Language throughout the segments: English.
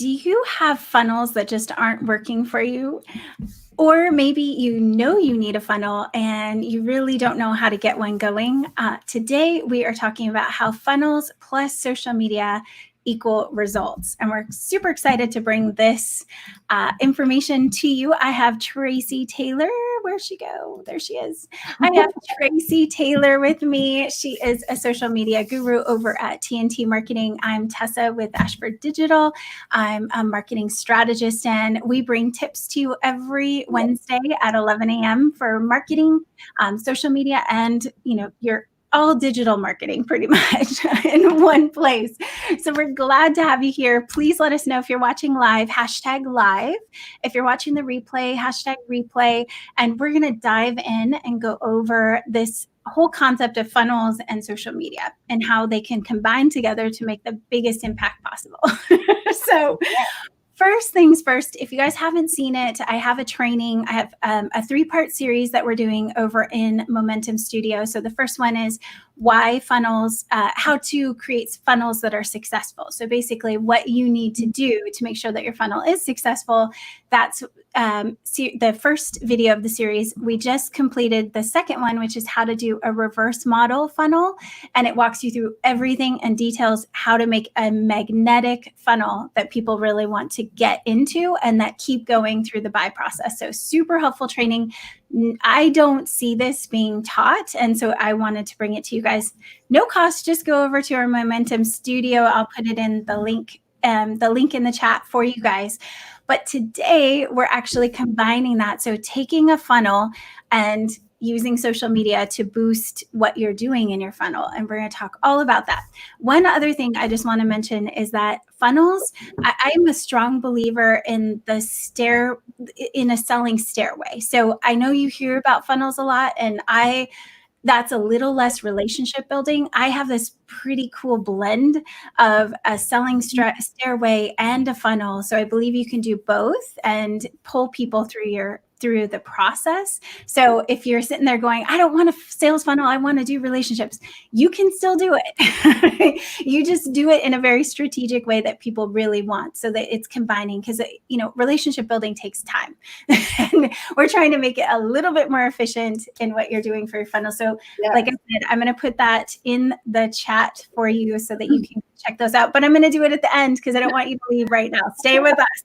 Do you have funnels that just aren't working for you? Or maybe you need a funnel and you really don't know how to get one going. Today, we are talking about how funnels plus social media equal results. And we're super excited to bring this information to you. I have Tracy Taylor. Where'd she go? There she is. I have Tracy Taylor with me. She is a social media guru over at TNT Marketing. I'm Tessa with Ashford Digital. I'm a marketing strategist, and we bring tips to you every Wednesday at 11 a.m. for marketing, social media, and your all digital marketing pretty much in one place. So we're glad to have you here. Please let us know if you're watching live, #live. If you're watching the replay, #replay. And we're going to dive in and go over this whole concept of funnels and social media and how they can combine together to make the biggest impact possible. So first things first, if you guys haven't seen it, I have a training. I have a 3-part series that we're doing over in Momentum Studio. So the first one is why funnels, how to create funnels that are successful. So basically what you need to do to make sure that your funnel is successful. That's the first video of the series. We just completed the second one, which is how to do a reverse model funnel. And it walks you through everything and details how to make a magnetic funnel that people really want to get into and that keep going through the buy process. So super helpful training. I don't see this being taught, and so I wanted to bring it to you guys. No cost, just go over to our Momentum Studio. I'll put it in the link in the chat for you guys. But today we're actually combining that. So taking a funnel and using social media to boost what you're doing in your funnel. And we're going to talk all about that. One other thing I just want to mention is that funnels, I'm a strong believer in a selling stairway. So I know you hear about funnels a lot, and that's a little less relationship building. I have this pretty cool blend of a selling stairway and a funnel. So I believe you can do both and pull people through the process. So if you're sitting there going, I don't want a sales funnel, I want to do relationships, you can still do it. You just do it in a very strategic way that people really want, so that it's combining, because relationship building takes time. And we're trying to make it a little bit more efficient in what you're doing for your funnel. So like I said, I'm going to put that in the chat for you so that you can check those out. But I'm going to do it at the end because I don't want you to leave right now. Stay with us.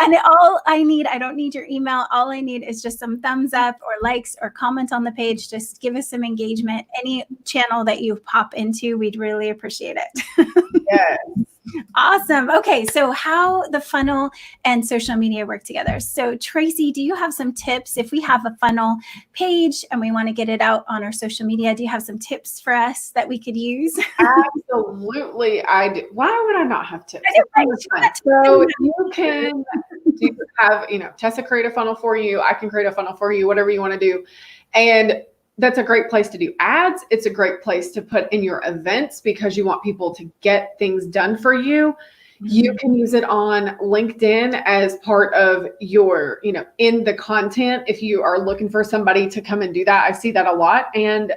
And I don't need your email. All I need is just some thumbs up or likes or comments on the page. Just give us some engagement. Any channel that you pop into, we'd really appreciate it. Yes. Awesome. Okay, so how the funnel and social media work together. So Tracy, do you have some tips? If we have a funnel page and we want to get it out on our social media, do you have some tips for us that we could use? Absolutely, I do. Why would I not have tips? So you can have, Tessa create a funnel for you. I can create a funnel for you, whatever you want to do. And that's a great place to do ads. It's a great place to put in your events because you want people to get things done for you. You can use it on LinkedIn as part of your, in the content. If you are looking for somebody to come and do that, I see that a lot. And,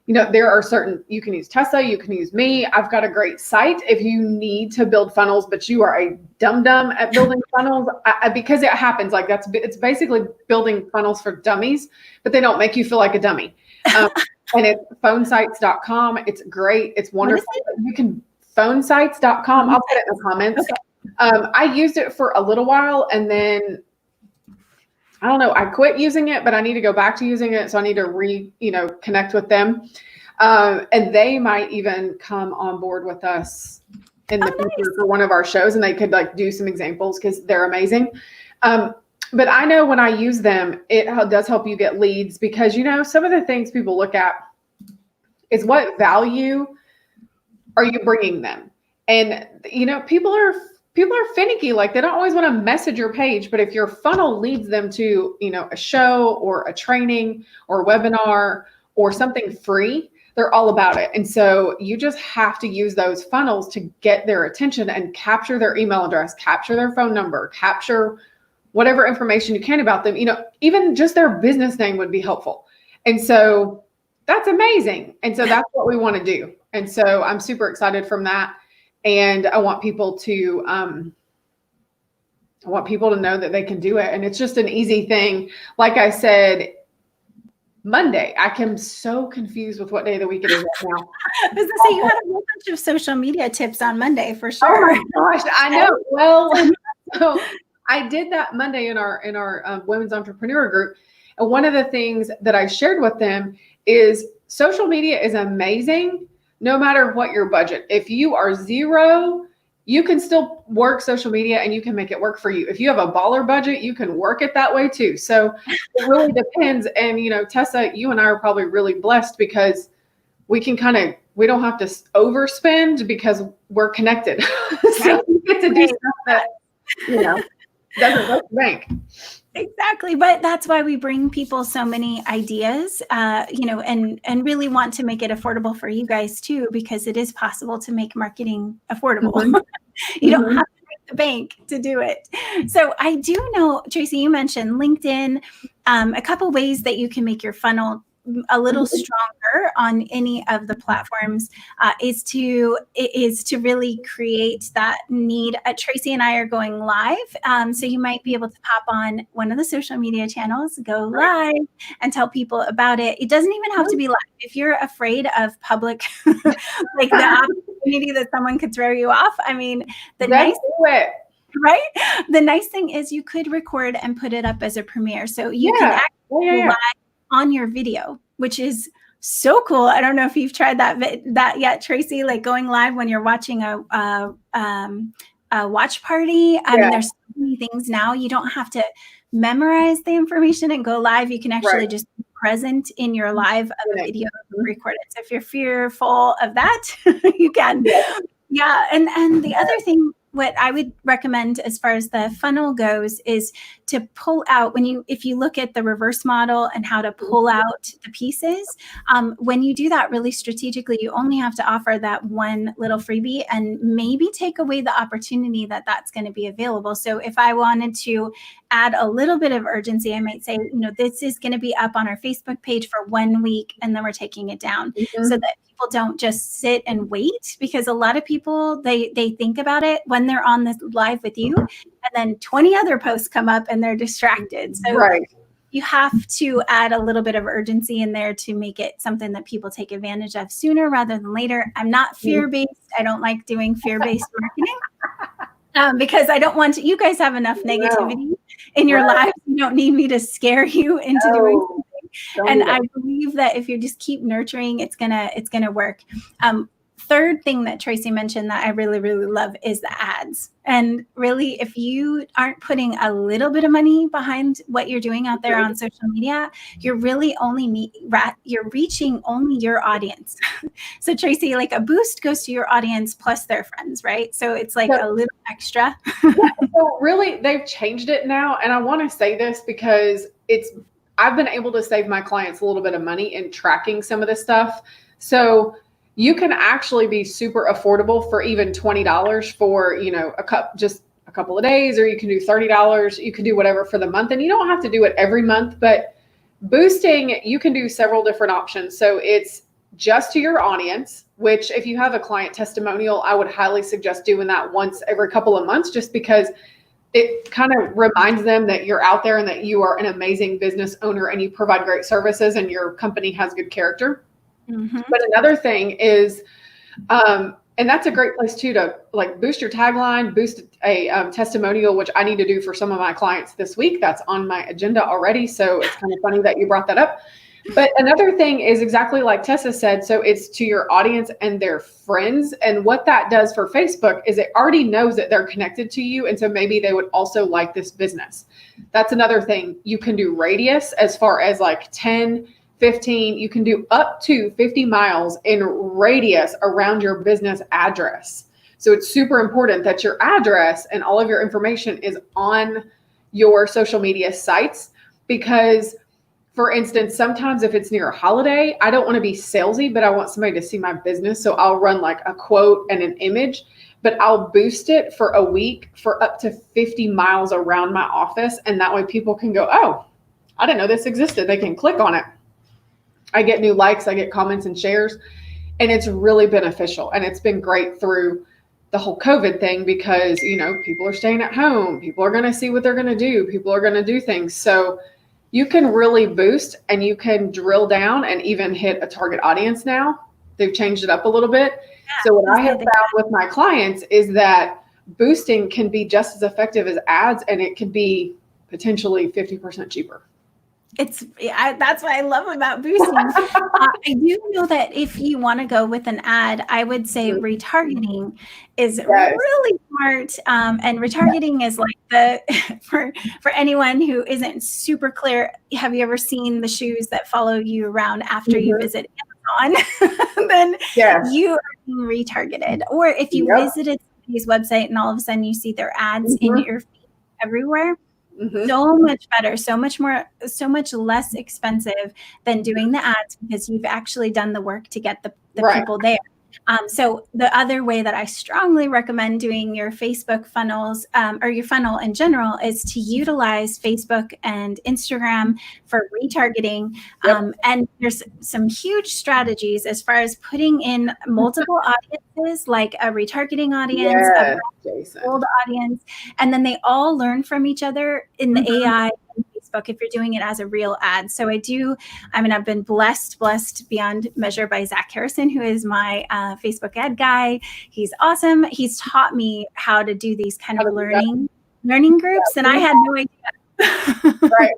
there are you can use Tessa, you can use me. I've got a great site if you need to build funnels, but you are a dum-dum at building funnels, because it happens like it's basically building funnels for dummies, but they don't make you feel like a dummy. And it's phonesites.com. It's great. It's wonderful. You can phonesites.com. I'll put it in the comments. Okay. I used it for a little while, and then I don't know, I quit using it, but I need to go back to using it. So I need to connect with them. And they might even come on board with us in the future for one of our shows, and they could do some examples because they're amazing. But I know when I use them, it does help you get leads because, some of the things people look at is what value are you bringing them? And, people are finicky. They don't always want to message your page, but if your funnel leads them to, a show or a training or a webinar or something free, they're all about it. And so you just have to use those funnels to get their attention and capture their email address, capture their phone number, capture whatever information you can about them. Even just their business name would be helpful. And so that's amazing. And so that's what we want to do. And so I'm super excited from that. And I want people to know that they can do it. And it's just an easy thing. Like I said, Monday, I am so confused with what day of the week it is right now. I was going to say, you had a whole bunch of social media tips on Monday for sure. Oh my gosh, I know. Well, so I did that Monday in our women's entrepreneur group. And one of the things that I shared with them is social media is amazing no matter what your budget. If you are zero, you can still work social media and you can make it work for you. If you have a baller budget, you can work it that way too. So it really depends. And, Tessa, you and I are probably really blessed because we can we don't have to overspend because we're connected. So we get to do stuff that, doesn't go to the bank. Exactly. But that's why we bring people so many ideas, and really want to make it affordable for you guys too, because it is possible to make marketing affordable. Mm-hmm. You don't have to break the bank to do it. So I do know, Tracy, you mentioned LinkedIn, a couple ways that you can make your funnel a little stronger on any of the platforms is to really create that need. Tracy and I are going live. So you might be able to pop on one of the social media channels, go live and tell people about it. It doesn't even have to be live. If you're afraid of public, like the opportunity that someone could throw you off. I mean, the nice thing is you could record and put it up as a premiere. So you can actually go live on your video, which is so cool. I don't know if you've tried that yet, Tracy, like going live when you're watching a watch party. I mean, there's so many things now. You don't have to memorize the information and go live. You can actually just be present in your live of a video recorded. So if you're fearful of that, you can. Yeah. And the other thing, what I would recommend as far as the funnel goes is to pull out if you look at the reverse model and how to pull out the pieces, when you do that really strategically, you only have to offer that one little freebie and maybe take away the opportunity that's going to be available. So if I wanted to add a little bit of urgency, I might say, this is going to be up on our Facebook page for 1 week and then we're taking it down so that people don't just sit and wait, because a lot of people, they think about it when they're on this live with you and then 20 other posts come up and they're distracted. So you have to add a little bit of urgency in there to make it something that people take advantage of sooner rather than later. I'm not fear-based. I don't like doing fear-based marketing because I don't want to, you guys have enough negativity in your lives. You don't need me to scare you into doing something. And I believe that if you just keep nurturing, it's gonna work. Third thing that Tracy mentioned that I really, really love is the ads. And really, if you aren't putting a little bit of money behind what you're doing out there on social media, you're really you're reaching only your audience. So Tracy, like a boost goes to your audience plus their friends, right? So it's like a little extra. So really, they've changed it now. And I want to say this because I've been able to save my clients a little bit of money in tracking some of this stuff. So you can actually be super affordable for even $20 for, just a couple of days, or you can do $30. You can do whatever for the month, and you don't have to do it every month, but boosting, you can do several different options. So it's just to your audience, which if you have a client testimonial, I would highly suggest doing that once every couple of months, just because it kind of reminds them that you're out there and that you are an amazing business owner and you provide great services and your company has good character. But another thing is, and that's a great place too, to like boost your tagline, boost a testimonial, which I need to do for some of my clients this week. That's on my agenda already. So it's kind of funny that you brought that up. But another thing is exactly like Tessa said. So it's to your audience and their friends. And what that does for Facebook is it already knows that they're connected to you. And so maybe they would also like this business. That's another thing. You can do radius as far as like 10, 15, you can do up to 50 miles in radius around your business address. So it's super important that your address and all of your information is on your social media sites, because for instance, sometimes if it's near a holiday, I don't want to be salesy, but I want somebody to see my business. So I'll run like a quote and an image, but I'll boost it for a week for up to 50 miles around my office. And that way people can go, oh, I didn't know this existed. They can click on it. I get new likes, I get comments and shares, and it's really beneficial. And it's been great through the whole COVID thing because, people are staying at home. People are going to see what they're going to do. People are going to do things. So you can really boost and you can drill down and even hit a target audience now. They've changed it up a little bit. So what I have found with my clients is that boosting can be just as effective as ads, and it could be potentially 50% cheaper. That's what I love about boosting. I do know that if you want to go with an ad, I would say retargeting is really smart. And retargeting is like for anyone who isn't super clear. Have you ever seen the shoes that follow you around after you visit Amazon? Then you are being retargeted. Or if you visited somebody's website and all of a sudden you see their ads in your feed everywhere. So much better, so much less expensive than doing the ads because you've actually done the work to get the people there. So the other way that I strongly recommend doing your Facebook funnels or your funnel in general is to utilize Facebook and Instagram for retargeting. And there's some huge strategies as far as putting in multiple audiences, like a retargeting audience, a old audience, and then they all learn from each other in the AI and Facebook if you're doing it as a real ad. So I've been blessed beyond measure by Zach Harrison, who is my Facebook ad guy. He's awesome. He's taught me how to do these kind of learning groups, and I had no idea. Right.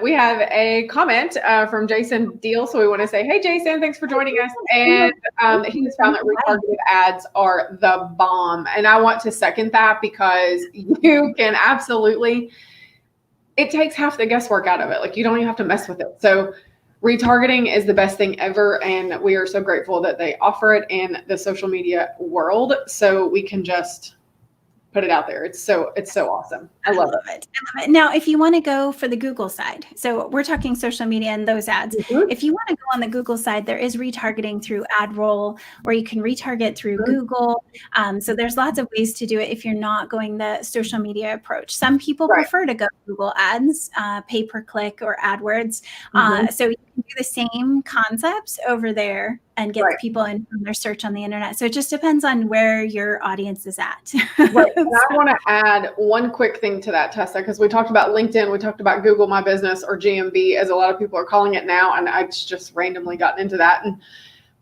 We have a comment from Jason Deal. So we want to say, hey, Jason, thanks for joining us. And he's found that retargeted ads are the bomb. And I want to second that because you can absolutely, it takes half the guesswork out of it. Like you don't even have to mess with it. So retargeting is the best thing ever. And we are so grateful that they offer it in the social media world. So we can just put it out there. It's so awesome. I love it. Now, if you want to go for the Google side, so we're talking social media and those ads. If you want to go on the Google side, there is retargeting through AdRoll, or you can retarget through Google. So there's lots of ways to do it if you're not going the social media approach. Some people prefer to go Google Ads, pay per click, or AdWords. So you can do the same concepts over there and get people in from their search on the internet. So it just depends on where your audience is at. Right. And I want to add one quick thing to that, Tessa, because we talked about LinkedIn, we talked about Google My Business, or GMB, as a lot of people are calling it now, and I've just randomly gotten into that.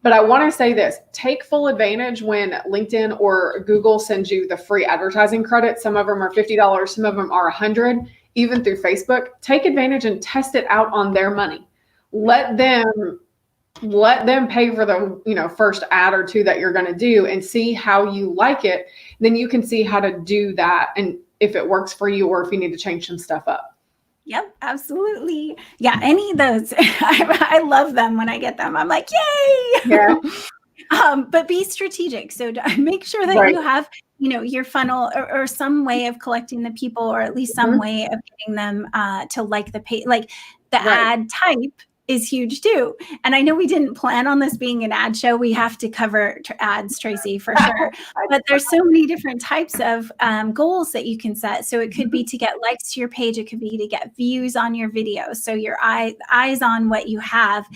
But I want to say this, take full advantage when LinkedIn or Google sends you the free advertising credit. Some of them are $50, some of them are $100, even through Facebook. Take advantage and test it out on their money. Let them pay for the first ad or two that you're going to do and see how you like it. Then you can see how to do that and if it works for you or if you need to change some stuff up. Yep, absolutely. Yeah, any of those. I love them when I get them. I'm like, yay! Yeah. But be strategic. So make sure that you have your funnel or some way of collecting the people, or at least some way of getting them to like the page. Like the ad type is huge too. And I know we didn't plan on this being an ad show. We have to cover ads, Tracy, for sure. But there's so many different types of goals that you can set. So it could be to get likes to your page. It could be to get views on your videos. So your eyes on what you have,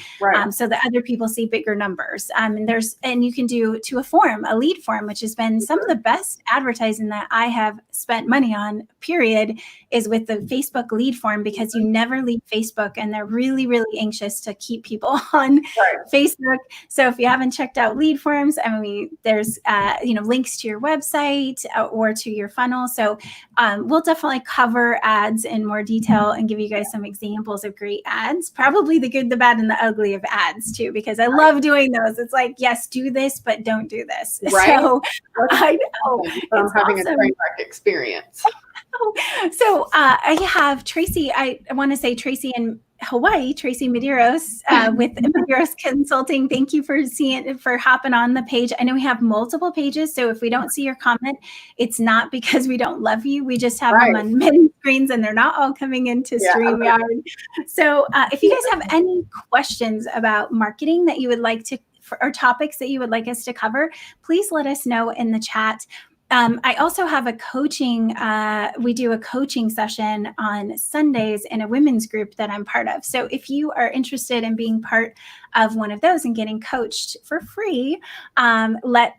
so that other people see bigger numbers. And you can do to a lead form, which has been some of the best advertising that I have spent money on, period, is with the Facebook lead form, because you never leave Facebook and they're really, really anxious to keep people on Facebook. So if you haven't checked out lead forms, there's links to your website or to your funnel. So we'll definitely cover ads in more detail and give you guys some examples of great ads, probably the good, the bad, and the ugly of ads too, because I love doing those. It's like, yes, do this, but don't do this. So I know I'm having a train wreck experience. So I have Tracy. I want to say Tracy in Hawaii, Tracy Medeiros with Medeiros Consulting. Thank you for hopping on the page. I know we have multiple pages, so if we don't see your comment, it's not because we don't love you. We just have them on many screens, and they're not all coming into StreamYard. So if you guys have any questions about marketing that you would like to, or topics that you would like us to cover, please let us know in the chat. I also have a coaching, we do a coaching session on Sundays in a women's group that I'm part of. So if you are interested in being part of one of those and getting coached for free,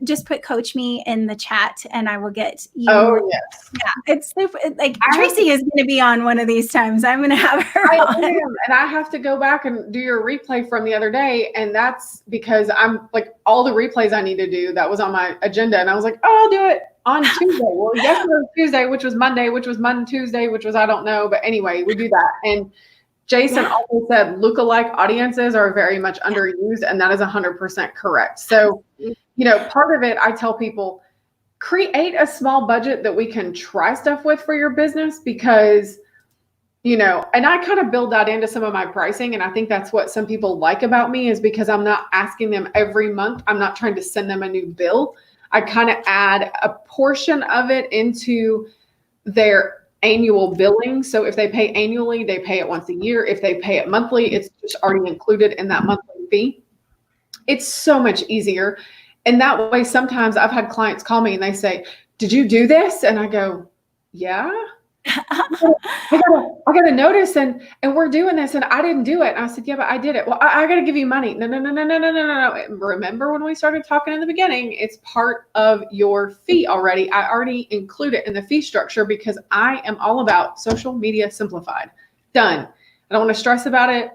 just put coach me in the chat and I will get you. Oh, yes. Yeah, it's super, like Tracy is going to be on one of these times. I'm going to have her on. And I have to go back and do your replay from the other day. And that's because I'm like, all the replays I need to do, that was on my agenda. And I was like, oh, I'll do it on Tuesday. Well, yesterday was Tuesday, which was Monday, which was Monday, Tuesday, which was, I don't know. But anyway, we do that. And Jason also said lookalike audiences are very much underused. And that is 100% correct. So, part of it, I tell people, create a small budget that we can try stuff with for your business, because and I kind of build that into some of my pricing. And I think that's what some people like about me, is because I'm not asking them every month. I'm not trying to send them a new bill. I kind of add a portion of it into their annual billing. So if they pay annually, they pay it once a year. If they pay it monthly, it's just already included in that monthly fee. It's so much easier. And that way, sometimes I've had clients call me and they say, did you do this? And I go, yeah. I got a notice and we're doing this and I didn't do it. And I said, yeah, but I did it. Well, I got to give you money. No. Remember when we started talking in the beginning, it's part of your fee already. I already include it in the fee structure because I am all about social media simplified. Done. I don't want to stress about it.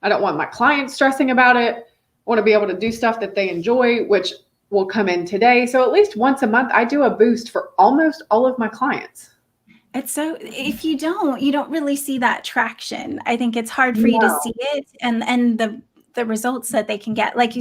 I don't want my clients stressing about it. I want to be able to do stuff that they enjoy, which will come in today. So at least once a month, I do a boost for almost all of my clients. It's so, if you don't really see that traction. I think it's hard for you to see it and the results that they can get. Like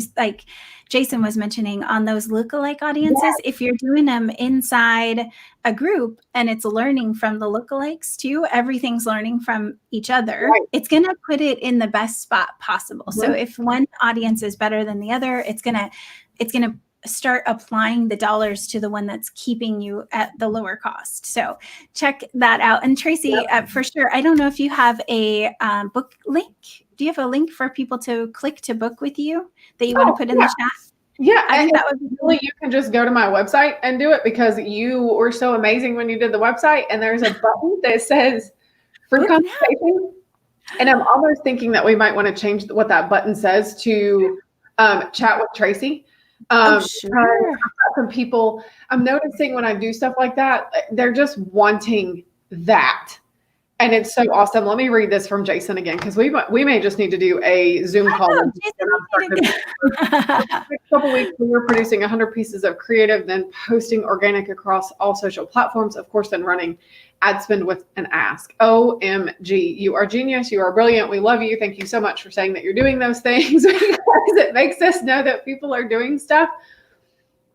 Jason was mentioning on those lookalike audiences, if you're doing them inside a group and it's learning from the lookalikes too, everything's learning from each other. Right. It's going to put it in the best spot possible. Mm-hmm. So if one audience is better than the other, it's going to start applying the dollars to the one that's keeping you at the lower cost. So check that out. And Tracy, for sure, I don't know if you have a book link. Do you have a link for people to click to book with you that you want to put in the chat? Yeah, I think that was really, you can just go to my website and do it, because you were so amazing when you did the website. And there's a button that says free consultation. And I'm almost thinking that we might want to change what that button says to chat with Tracy. Sure. I've got some people, I'm noticing when I do stuff like that, they're just wanting that. And it's so awesome. Let me read this from Jason again, because we may just need to do a Zoom call. Next couple weeks, we were producing 100 pieces of creative, then posting organic across all social platforms, of course, then running ad spend with an ask. OMG, you are genius. You are brilliant. We love you. Thank you so much for saying that you're doing those things, because it makes us know that people are doing stuff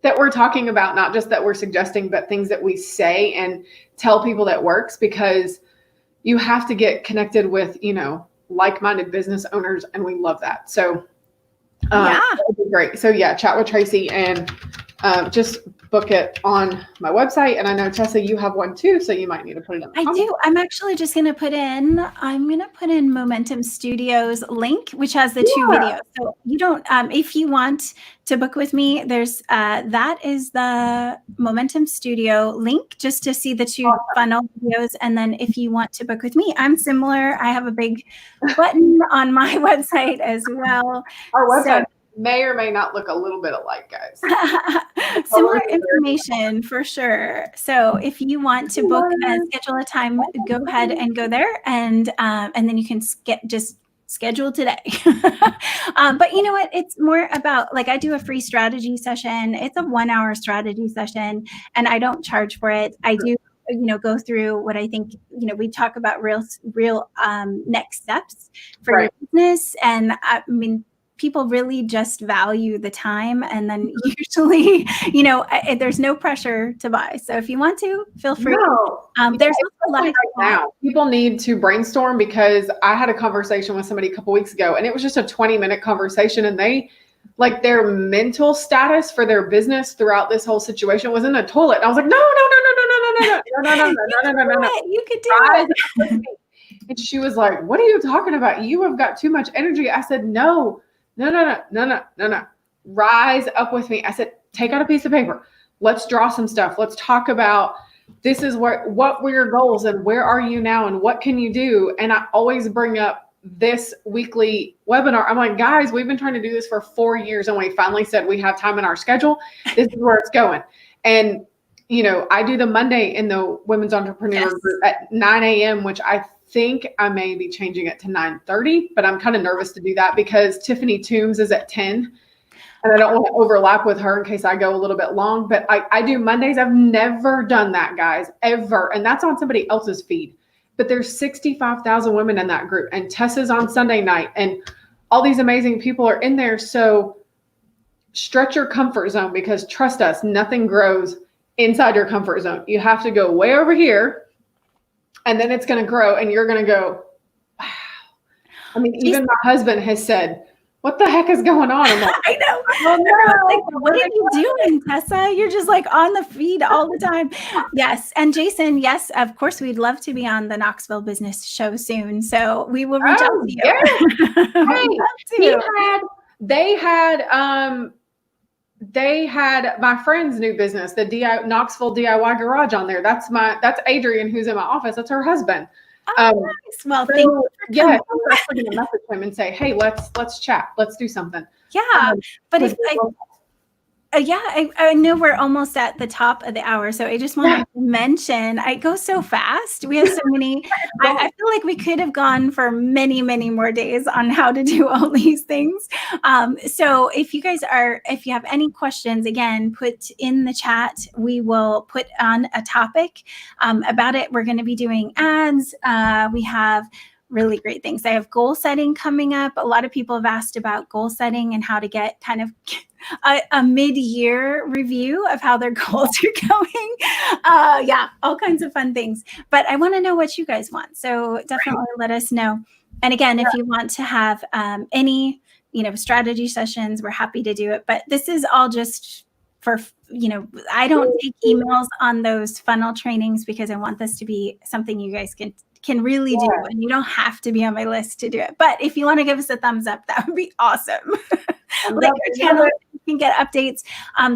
that we're talking about, not just that we're suggesting, but things that we say and tell people that works, because you have to get connected with, like-minded business owners. And we love that. So that would be great. So chat with Tracy and just book it on my website. And I know, Tessa, you have one too, so you might need to put it in the comments. I do. I'm actually just going to put in Momentum Studios link, which has the two videos. So you don't, if you want to book with me, there's, that is the Momentum Studio link, just to see the two funnel videos. And then if you want to book with me, I'm similar. I have a big button on my website as well. Our website may or may not look a little bit alike, guys. Similar information for sure. So if you want to book and schedule a time, go ahead and go there, and then you can just schedule today. But you know what? It's more about, like, I do a free strategy session. It's a 1-hour strategy session, and I don't charge for it. I do, go through what I think, we talk about real next steps for your business. And I mean, people really just value the time. And then usually, there's no pressure to buy. So if you want to, feel free. There's a lot now. People need to brainstorm, because I had a conversation with somebody a couple weeks ago, and it was just a 20-minute conversation. And they, like, their mental status for their business throughout this whole situation was in the toilet. And I was like, no. You could do it. And she was like, what are you talking about? You have got too much energy. I said, no. Rise up with me. I said, take out a piece of paper. Let's draw some stuff. Let's talk about, this is what were your goals and where are you now and what can you do? And I always bring up this weekly webinar. I'm like, guys, we've been trying to do this for 4 years and we finally said we have time in our schedule. This is where it's going. And, you know, I do the Monday in the Women's Entrepreneur Group at 9 a.m., which I think I may be changing it to 9:30, but I'm kind of nervous to do that because Tiffany Toombs is at 10. And I don't want to overlap with her in case I go a little bit long, but I do Mondays. I've never done that, guys, ever. And that's on somebody else's feed. But there's 65,000 women in that group, and Tessa's on Sunday night, and all these amazing people are in there. So stretch your comfort zone, because trust us, nothing grows inside your comfort zone. You have to go way over here, and then it's going to grow, and you're going to go, wow. I mean, even my husband has said, what the heck is going on? I'm like, I know. Oh, no. Like, what are you doing, Tessa? You're just like on the feed all the time. Yes. And Jason, yes, of course, we'd love to be on the Knoxville Business Show soon. So we will reach out to you. Yeah. They had my friend's new business, the Knoxville DIY Garage on there. That's Adrian, who's in my office. That's her husband. Oh, nice. Well, thank you for coming. Yeah, I'm going to message him and say, hey, let's chat. Let's do something. Yeah. But if I know we're almost at the top of the hour, so I just wanted to mention, it goes so fast. We have so many. I feel like we could have gone for many, many more days on how to do all these things. So if you have any questions, again, put in the chat. We will put on a topic about it. We're going to be doing ads. We have really great things. I have goal setting coming up. A lot of people have asked about goal setting and how to get kind of a mid-year review of how their goals are going. Yeah, all kinds of fun things. But I want to know what you guys want. So definitely let us know. And again, if you want to have any, strategy sessions, we're happy to do it. But this is all just for, I don't take emails on those funnel trainings because I want this to be something you guys can really do, and you don't have to be on my list to do it. But if you want to give us a thumbs up, that would be awesome. Like our channel, you can get updates.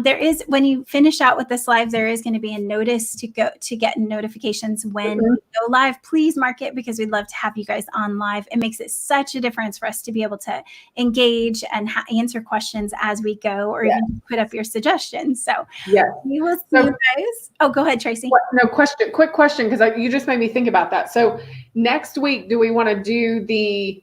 There is, when you finish out with this live, there is going to be a notice to get notifications when we go live. Please mark it, because we'd love to have you guys on live. It makes it such a difference for us to be able to engage and answer questions as we go, or even put up your suggestions. So we will see you guys. Oh, go ahead, Tracy. Quick question, because you just made me think about that. So next week, do we want to do the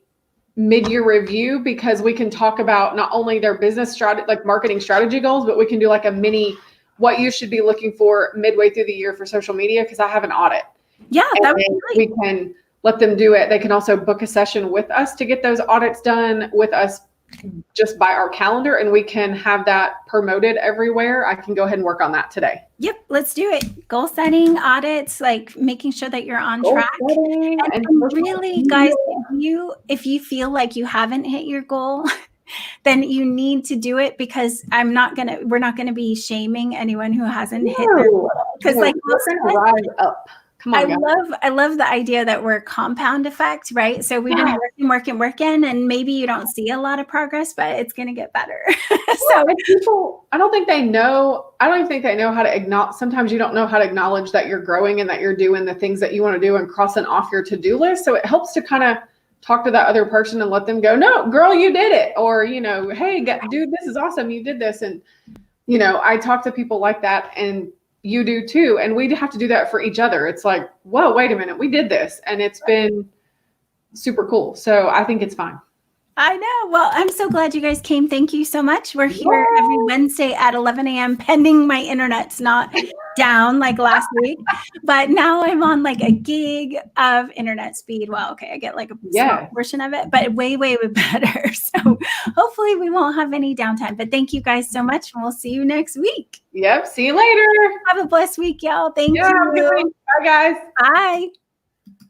mid-year review, because we can talk about not only their business strategy, like marketing strategy goals, but we can do like a mini what you should be looking for midway through the year for social media, because I have an audit. Yeah, that would be great. We can let them do it. They can also book a session with us to get those audits done with us just by our calendar, and we can have that promoted everywhere. I can go ahead and work on that today. Yep, let's do it. Goal setting, audits, like making sure that you're on track. And really, guys, if you feel like you haven't hit your goal, then you need to do it, because we're not gonna be shaming anyone who hasn't hit their goal. Because we're gonna rise up. Come on, I love the idea that we're compound effect, right? So we've been working, and maybe you don't see a lot of progress, but it's going to get better. So people, I don't even think they know how to acknowledge. Sometimes you don't know how to acknowledge that you're growing and that you're doing the things that you want to do and crossing off your to-do list. So it helps to kind of talk to that other person and let them go, no, girl, you did it. Or, hey, dude, this is awesome. You did this. And, I talk to people like that, and you do too. And we have to do that for each other. It's like, whoa, wait a minute. We did this, and it's been super cool. So I think it's fine. I know. Well, I'm so glad you guys came. Thank you so much. We're here every Wednesday at 11 a.m. pending my internet's not down like last week. But now I'm on like a gig of internet speed. Well, okay, I get like a small portion of it, but way, way better. So hopefully we won't have any downtime. But thank you guys so much, and we'll see you next week. Yep. See you later. Have a blessed week, y'all. Thank you. Bye, guys. Bye.